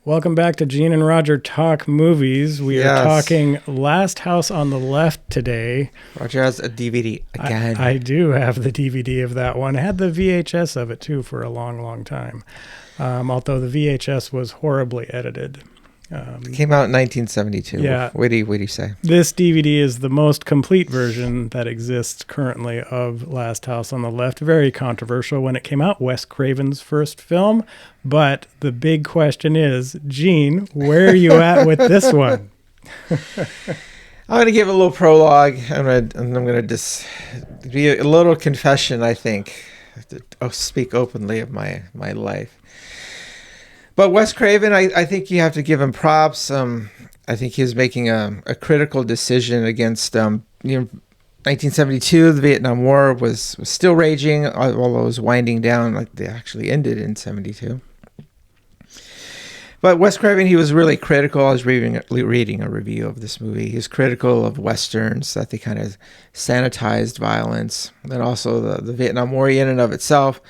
Welcome back to Gene and Roger Talk Movies. We are talking Last House on the Left today. Roger has a DVD again. I do have the DVD of that one. I had the VHS of it too for a long, long time. Although the VHS was horribly edited. It came out in 1972. Yeah. What do you say? This DVD is the most complete version that exists currently of Last House on the Left. Very controversial when it came out. Wes Craven's first film. But the big question is, Gene, where are you at with this one? I'm going to give a little prologue. I'm going to just be a little confession, I think. I'll speak openly of my life. But Wes Craven, I think you have to give him props. I think he was making a critical decision against, 1972. The Vietnam War was still raging, although it was winding down. Like they actually ended in 72. But Wes Craven, he was really critical. I was reading a review of this movie. He was critical of Westerns, that they kind of sanitized violence, and also the Vietnam War in and of itself.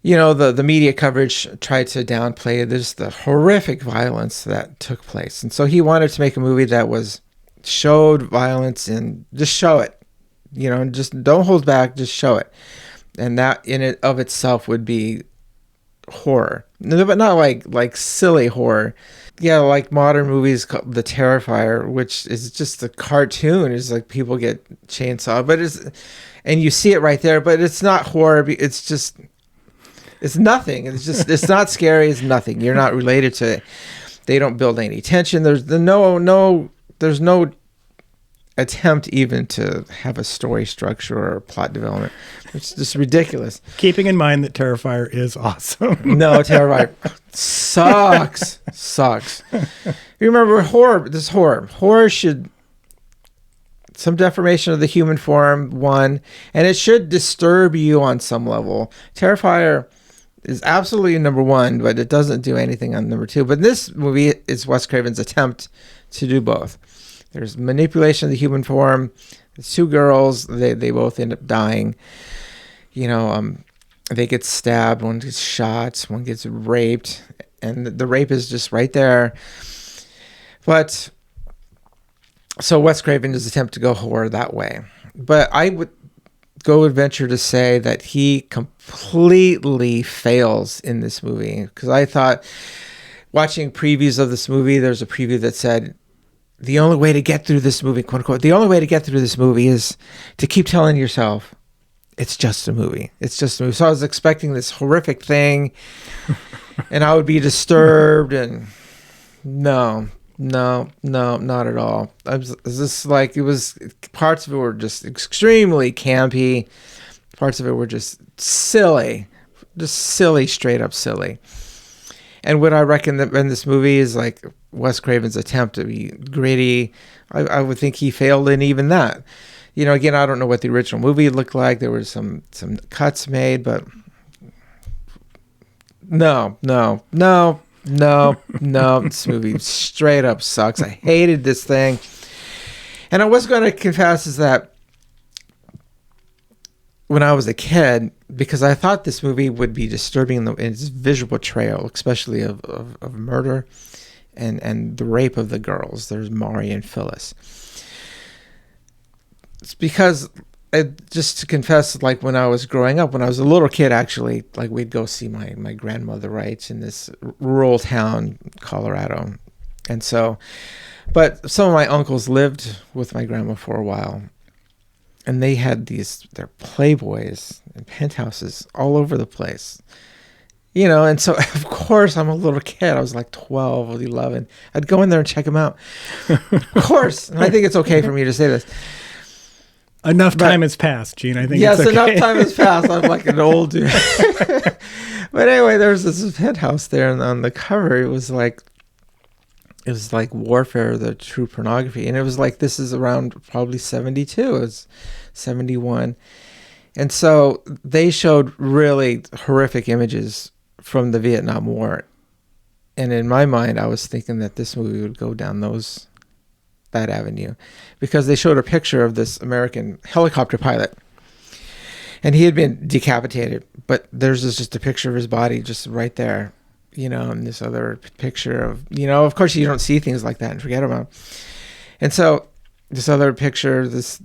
You know, the media coverage tried to downplay the horrific violence that took place. And so he wanted to make a movie that showed violence and just show it. You know, just don't hold back, just show it. And that in it of itself would be horror. But not like silly horror. Yeah, like modern movies, The Terrifier, which is just a cartoon. It's like people get chainsawed, and you see it right there, but it's not horror. It's nothing. It's not scary. It's nothing. You're not related to it. They don't build any tension. There's no attempt even to have a story structure or plot development. It's just ridiculous. Keeping in mind that Terrifier is awesome. No, Terrifier sucks. You remember horror? This horror. Horror should some deformation of the human form, one, and it should disturb you on some level. Terrifier is absolutely number one, but it doesn't do anything on number two. But this movie is Wes Craven's attempt to do both. There's manipulation of the human form. It's two girls. They both end up dying. You know, they get stabbed. One gets shot. One gets raped. And the rape is just right there. But so Wes Craven's attempt to go horror that way. But I would venture to say that he completely fails in this movie, because I thought, watching previews of this movie, there's a preview that said the only way to get through this movie, quote unquote, the only way to get through this movie is to keep telling yourself it's just a movie. It's just a movie. So I was expecting this horrific thing and I would be disturbed, and no, not at all. Parts of it were just extremely campy. Parts of it were just silly, straight up silly. And what I reckon that in this movie is like Wes Craven's attempt to be gritty. I would think he failed in even that. You know, again, I don't know what the original movie looked like. There were some cuts made, but no. This movie straight up sucks. I hated this thing. And I was going to confess is that when I was a kid, because I thought this movie would be disturbing in its visual portrayal, especially of murder and the rape of the girls. There's Mari and Phyllis. It's because, just to confess, like when I was growing up, when I was a little kid, actually, like we'd go see my grandmother, right, in this rural town, Colorado. And so, but some of my uncles lived with my grandma for a while. And they had their Playboys and penthouses all over the place. You know, and so, of course, I'm a little kid. I was like 12 or 11. I'd go in there and check them out. Of course. And I think it's okay for me to say this. Enough time has passed, Gene. I think yes, it's okay. Enough time has passed. I'm like an old dude. But anyway, there was this penthouse there, and on the cover, it was like Warfare, the True Pornography. And it was like, this is around probably 72. It was 71. And so they showed really horrific images from the Vietnam War. And in my mind, I was thinking that this movie would go down that avenue, because they showed a picture of this American helicopter pilot. And he had been decapitated, but there's just a picture of his body just right there. and this other picture of, of course you don't see things like that and forget about them. And so this other picture, this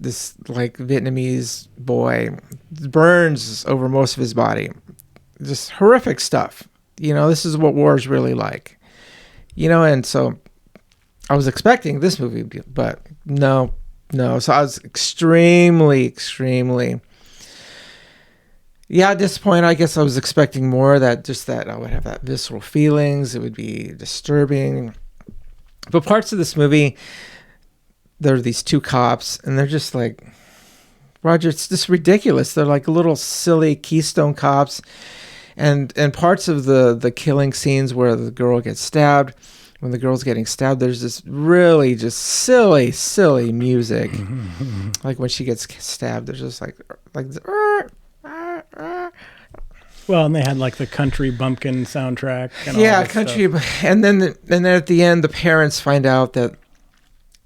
like Vietnamese boy, burns over most of his body. Just horrific stuff. This is what war is really like. And so I was expecting this movie, but no. So I was extremely disappointed. I guess I was expecting more that I would have that visceral feelings. It would be disturbing. But parts of this movie, there are these two cops, and they're just like, Roger, it's just ridiculous. They're like little silly Keystone cops. And parts of the killing scenes where the girl gets stabbed, when the girl's getting stabbed, there's this really just silly music. Like when she gets stabbed, there's just like Well, and they had like the country bumpkin soundtrack. And all yeah, that country. stuff. And then at the end, the parents find out that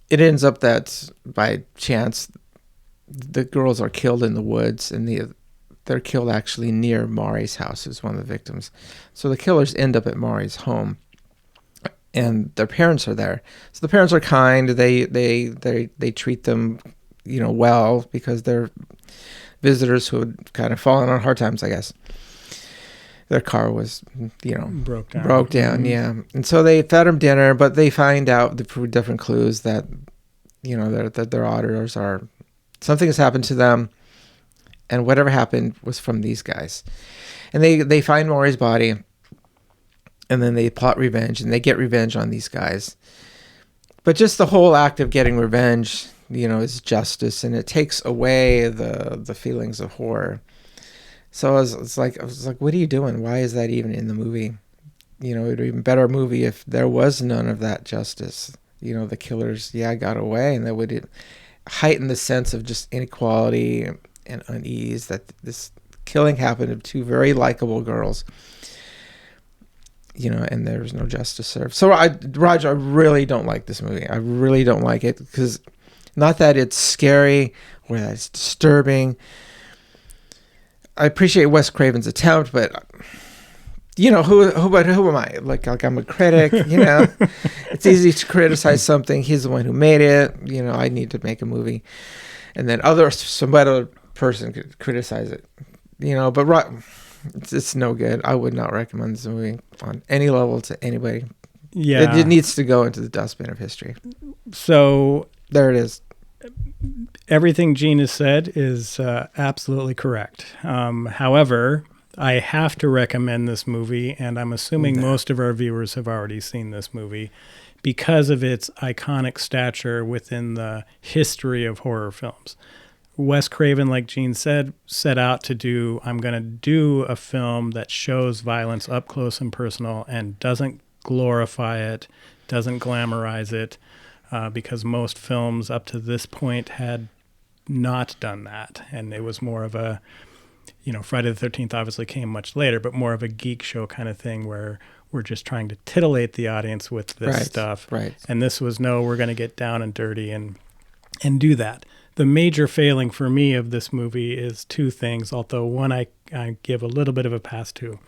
it ends up that by chance, the girls are killed in the woods, and they're killed actually near Mari's house, who's one of the victims. So the killers end up at Mari's home, and their parents are there. So the parents are kind. They treat them, well, because they're visitors who had kind of fallen on hard times, I guess. Their car was, broke down. Mm-hmm. Yeah. And so they fed them dinner, but they find out through different clues that, that their auditors are, something has happened to them, and whatever happened was from these guys. And they find Maury's body, and then they plot revenge, and they get revenge on these guys. But just the whole act of getting revenge, is justice, and it takes away the feelings of horror. So I was like, what are you doing? Why is that even in the movie? It would be a better movie if there was none of that justice. The killers, got away, and that would heighten the sense of just inequality and unease that this killing happened of two very likable girls. And there was no justice served. So Roger, I really don't like this movie. I really don't like it, because not that it's scary or that it's disturbing. I appreciate Wes Craven's attempt, but who am I? Like I'm a critic, It's easy to criticize something. He's the one who made it. I need to make a movie, and then some other person could criticize it, but it's no good. I would not recommend this movie on any level to anybody. Yeah, it needs to go into the dustbin of history. So there it is. Everything Gene has said is absolutely correct. However, I have to recommend this movie, and I'm assuming most of our viewers have already seen this movie because of its iconic stature within the history of horror films. Wes Craven, like Gene said, set out to do, I'm going to do a film that shows violence up close and personal and doesn't glorify it, doesn't glamorize it, because most films up to this point had not done that. And it was more of a, Friday the 13th obviously came much later, but more of a geek show kind of thing where we're just trying to titillate the audience with this stuff. Right. And this was, no, we're going to get down and dirty and do that. The major failing for me of this movie is two things, although one I give a little bit of a pass to.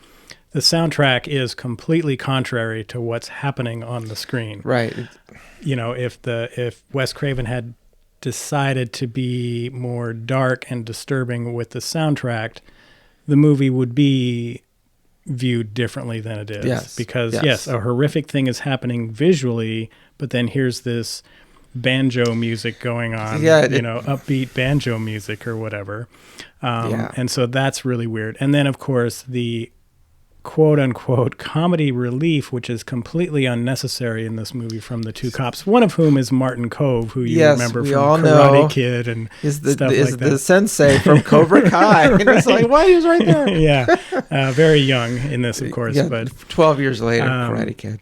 The soundtrack is completely contrary to what's happening on the screen. Right. If Wes Craven had decided to be more dark and disturbing with the soundtrack, the movie would be viewed differently than it is. Yes. Because, yes, a horrific thing is happening visually, but then here's this banjo music going on, upbeat banjo music or whatever. And so that's really weird. And then, of course, the quote-unquote comedy relief, which is completely unnecessary in this movie from the two cops, one of whom is Martin Kove, who you remember from Karate Kid and stuff like that. Is the sensei from Cobra Kai. And it's like, why? He was right there. Yeah. Very young in this, of course. But 12 years later, Karate Kid.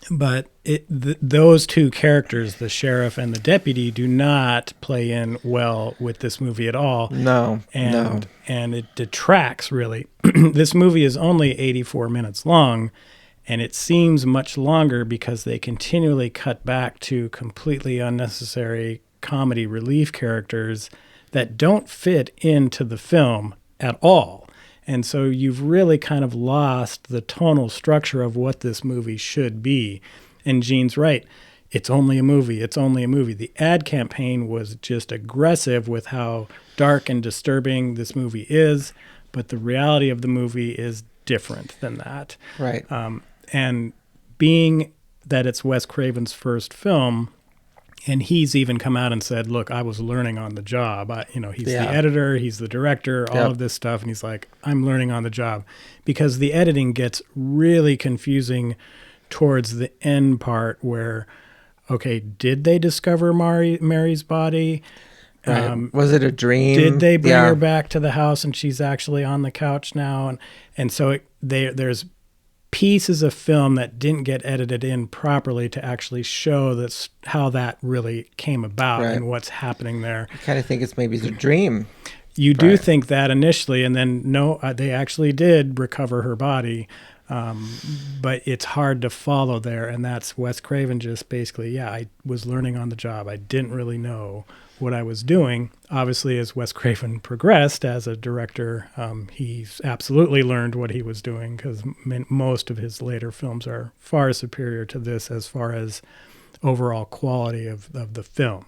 But those two characters, the sheriff and the deputy, do not play in well with this movie at all. No. And it detracts, really. This movie is only 84 minutes long, and it seems much longer because they continually cut back to completely unnecessary comedy relief characters that don't fit into the film at all. And so you've really kind of lost the tonal structure of what this movie should be. And Gene's right. It's only a movie. It's only a movie. The ad campaign was just aggressive with how dark and disturbing this movie is, but the reality of the movie is different than that. Right. And being that it's Wes Craven's first film, and he's even come out and said, look, I was learning on the job. He's the editor, he's the director, all of this stuff. And he's like, I'm learning on the job. Because the editing gets really confusing towards the end part where, okay, did they discover Mary's body? Right. Was it a dream? Did they bring her back to the house and she's actually on the couch now? And so there's pieces of film that didn't get edited in properly to actually show how that really came about and what's happening there. I kind of think it's maybe a dream. You do think that initially, and then no, they actually did recover her body, but it's hard to follow there, and that's Wes Craven just basically, I was learning on the job. I didn't really know what I was doing. Obviously, as Wes Craven progressed as a director, he's absolutely learned what he was doing, because most of his later films are far superior to this as far as overall quality of the film.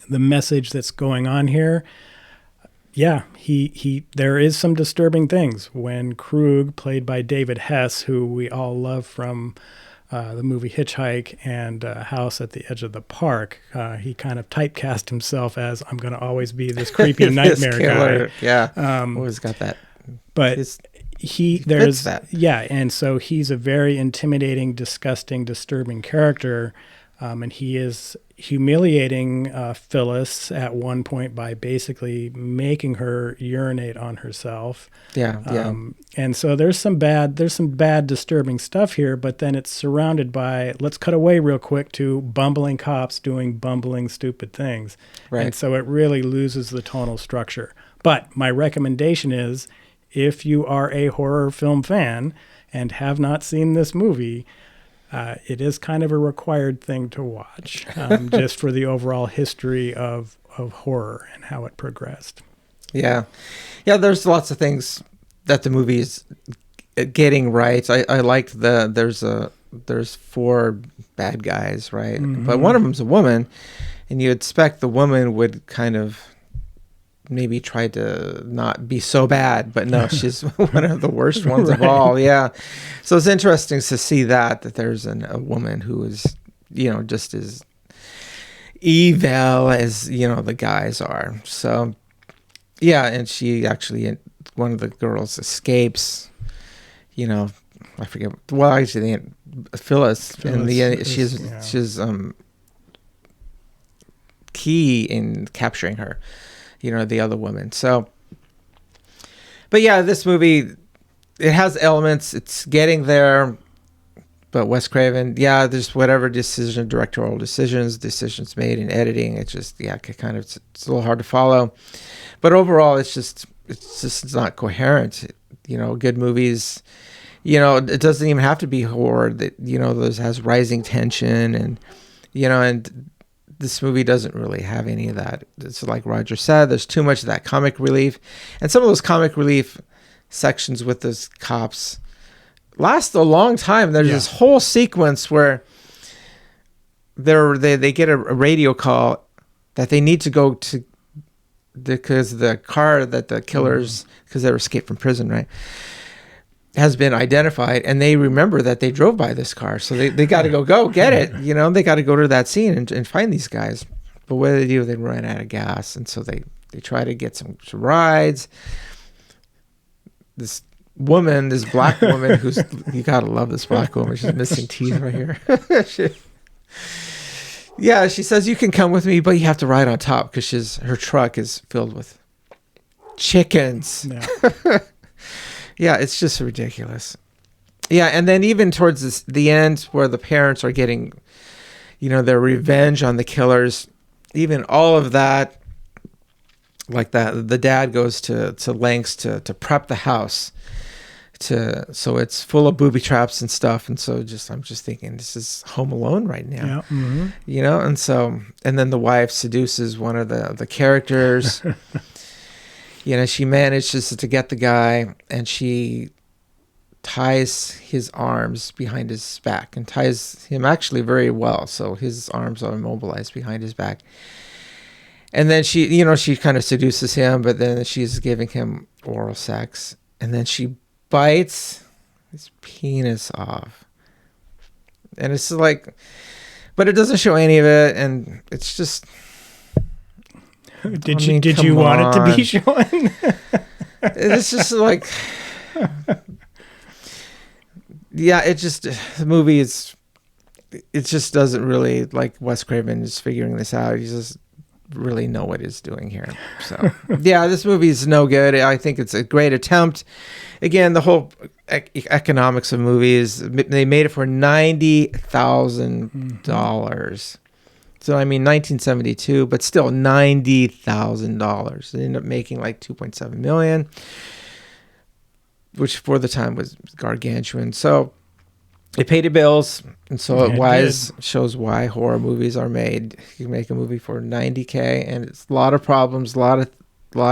The message that's going on here, there is some disturbing things. When Krug, played by David Hess, who we all love from the movie Hitchhike and House at the Edge of the Park, he kind of typecast himself as, I'm going to always be this creepy nightmare guy. Yeah, always got that. But and so he's a very intimidating, disgusting, disturbing character, and he is humiliating Phyllis at one point by basically making her urinate on herself. And so there's some bad, disturbing stuff here, but then it's surrounded by, let's cut away real quick to bumbling cops doing bumbling, stupid things. Right. And so it really loses the tonal structure. But my recommendation is, if you are a horror film fan and have not seen this movie, it is kind of a required thing to watch, just for the overall history of horror and how it progressed. Yeah, there's lots of things that the movie is getting right. I liked there's 4 bad guys, right? Mm-hmm. But one of them's a woman, and you expect the woman would kind of maybe try to not be so bad, but no, she's one of the worst ones of all. Yeah. So it's interesting to see that there's a woman who is, just as evil as, the guys are. So, and she actually, one of the girls escapes, I forget. Well, actually, Phyllis. In the end, she's key in capturing her. The other woman. So, but this movie, it has elements. It's getting there. But Wes Craven, there's whatever directorial decisions made in editing. It's just, it's a little hard to follow. But overall, it's not coherent. Good movies, it doesn't even have to be horror. That has rising tension and this movie doesn't really have any of that. It's like Roger said, there's too much of that comic relief. And some of those comic relief sections with those cops last a long time. There's this whole sequence where they get a radio call that they need to go to because the car that the killers, because they escaped from prison, right, has been identified, and they remember that they drove by this car, so they got to go get it. They got to go to that scene and find these guys. But what do? They run out of gas, and so they try to get some rides. This black woman, who's, you gotta love this black woman. She's missing teeth right here. She says, you can come with me, but you have to ride on top because her truck is filled with chickens. Yeah, it's just ridiculous. Yeah, and then even towards the end where the parents are getting, their revenge on the killers, even all of that, like that, the dad goes to lengths to prep the house so it's full of booby traps and stuff. And so I'm just thinking, this is Home Alone right now. And then the wife seduces one of the characters. she manages to get the guy, and she ties his arms behind his back and ties him actually very well. So his arms are immobilized behind his back. And then she kind of seduces him, but then she's giving him oral sex. And then she bites his penis off. And it's like, but it doesn't show any of it. And it's just. Did you want it to be shown? It's just like. Yeah, the movie is. It just doesn't really, like Wes Craven is figuring this out. He just really know what he's doing here. So yeah, this movie is no good. I think it's a great attempt. Again, the whole economics of movies, they made it for $90,000. So I mean 1972, but still $90,000. They ended up making like 2.7 million, which for the time was gargantuan. So it paid the bills, and so it shows why horror movies are made. You make a movie for $90K, and it's a lot of problems, a lot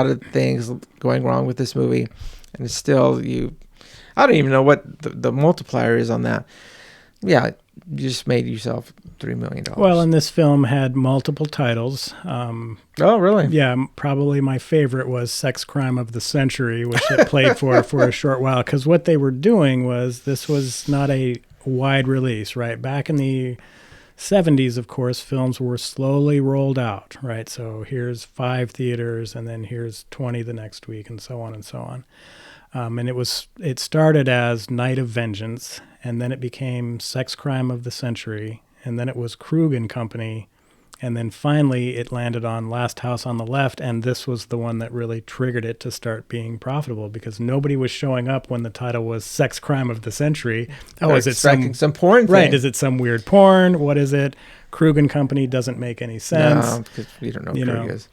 of things going wrong with this movie, and it's still I don't even know what the multiplier is on that. Yeah, you just made yourself $3 million. Well, and this film had multiple titles. Oh, really? Yeah, probably my favorite was Sex Crime of the Century, which it played for a short while, because what they were doing was, this was not a wide release, right? Back in the 70s, of course, films were slowly rolled out, right? So here's 5 theaters, and then here's 20 the next week, and so on and so on. And it started as Night of Vengeance, and then it became Sex Crime of the Century, and then it was Krug and Company, and then finally it landed on Last House on the Left, and this was the one that really triggered it to start being profitable, because nobody was showing up when the title was Sex Crime of the Century. Oh, is it some porn thing? Right, is it some weird porn? What is it? Krug and Company doesn't make any sense. No, because we don't know what Krug is.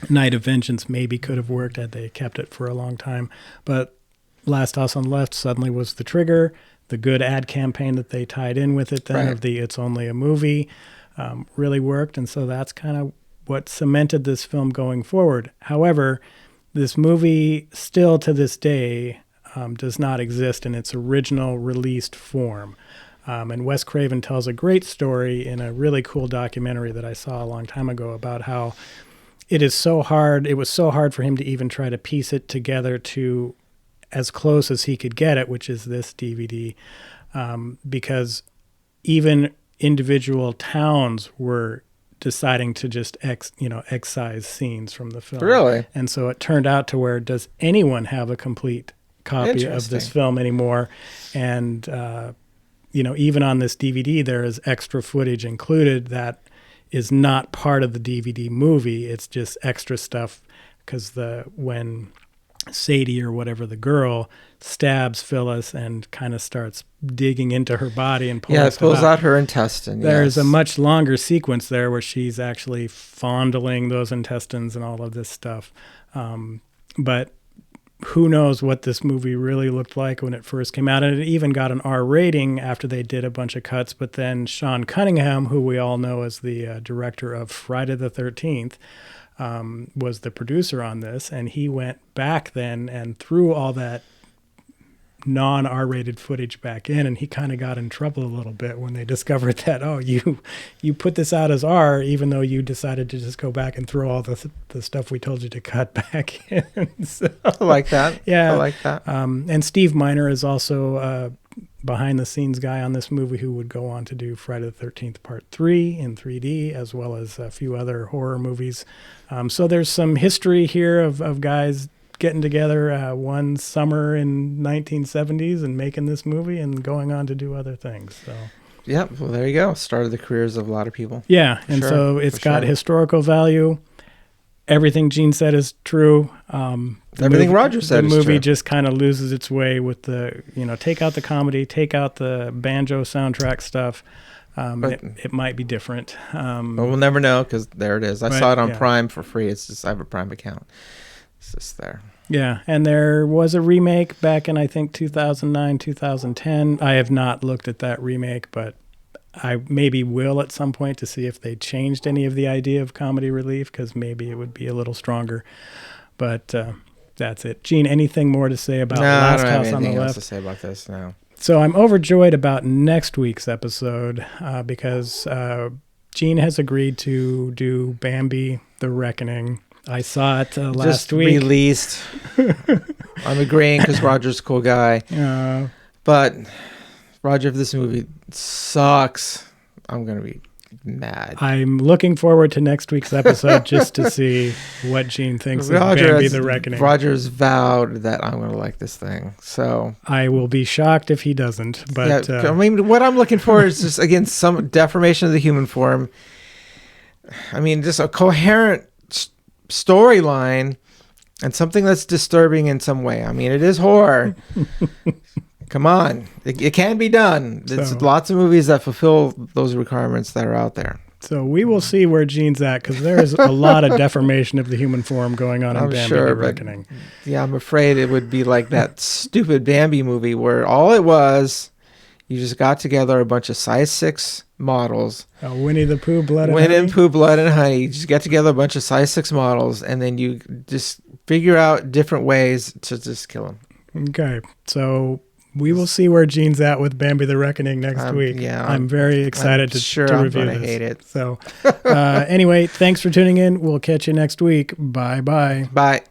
Night of Vengeance maybe could have worked had they kept it for a long time, but Last House on the Left suddenly was the trigger. The good ad campaign that they tied in with it then of the It's Only a Movie really worked, and so that's kind of what cemented this film going forward. However, this movie still to this day does not exist in its original released form. And Wes Craven tells a great story in a really cool documentary that I saw a long time ago about how it was so hard for him to even try to piece it together to as close as he could get it, which is this DVD, because even individual towns were deciding to just excise scenes from the film. Really? And so it turned out to where, does anyone have a complete copy of this film anymore? And even on this DVD, there is extra footage included that is not part of the DVD movie. It's just extra stuff, because when Sadie, or whatever, the girl, stabs Phyllis and kind of starts digging into her body and pulls out her intestine. There's a much longer sequence there where she's actually fondling those intestines and all of this stuff. But who knows what this movie really looked like when it first came out. And it even got an R rating after they did a bunch of cuts. But then Sean Cunningham, who we all know as the director of Friday the 13th, was the producer on this, and he went back then and threw all that non-R-rated footage back in, and he kind of got in trouble a little bit when they discovered that, you put this out as R, even though you decided to just go back and throw all the stuff we told you to cut back in. So, I like that. Yeah. I like that. And Steve Miner is also behind-the-scenes guy on this movie, who would go on to do Friday the 13th Part 3 in 3D, as well as a few other horror movies. So there's some history here of guys getting together one summer in 1970s and making this movie and going on to do other things. So. Yeah, well, there you go. Started the careers of a lot of people. Yeah, and so it's got historical value. Everything Gene said is true. Everything Roger said is true. The movie just kind of loses its way with the, take out the comedy, take out the banjo soundtrack stuff. It might be different. But we'll never know, because there it is. I saw it on Prime for free. It's just, I have a Prime account. It's just there. Yeah, and there was a remake back in, I think, 2009, 2010. I have not looked at that remake, but I maybe will at some point to see if they changed any of the idea of comedy relief, because maybe it would be a little stronger. But That's it. Gene, anything more to say about No, I Last don't have House on the anything else to Left? say about this now. So I'm overjoyed about next week's episode because Gene has agreed to do Bambi: The Reckoning. I saw it last Just week. released. I'm agreeing because Roger's a cool guy. But Roger, if this movie sucks, I'm going to be mad. I'm looking forward to next week's episode just to see what Gene thinks of Bambi: The Reckoning. Roger's vowed that I'm going to like this thing. So I will be shocked if he doesn't. But yeah, I mean, what I'm looking for is just, again, some deformation of the human form. I mean, just a coherent storyline and something that's disturbing in some way. I mean, it is horror. Come on. It can be done. There's lots of movies that fulfill those requirements that are out there. So we will see where Gene's at, because there is a lot of deformation of the human form going on in Bambi: The Reckoning. Yeah, I'm afraid it would be like that stupid Bambi movie where all it was, you just got together a bunch of size 6 models. Winnie the Pooh, Blood and Winnie Honey? the Pooh, Blood and Honey. You just get together a bunch of size 6 models, and then you just figure out different ways to just kill them. Okay, so we will see where Gene's at with Bambi: The Reckoning next week. Yeah, I'm very excited to review I'm this. hate it. So anyway, thanks for tuning in. We'll catch you next week. Bye-bye. Bye.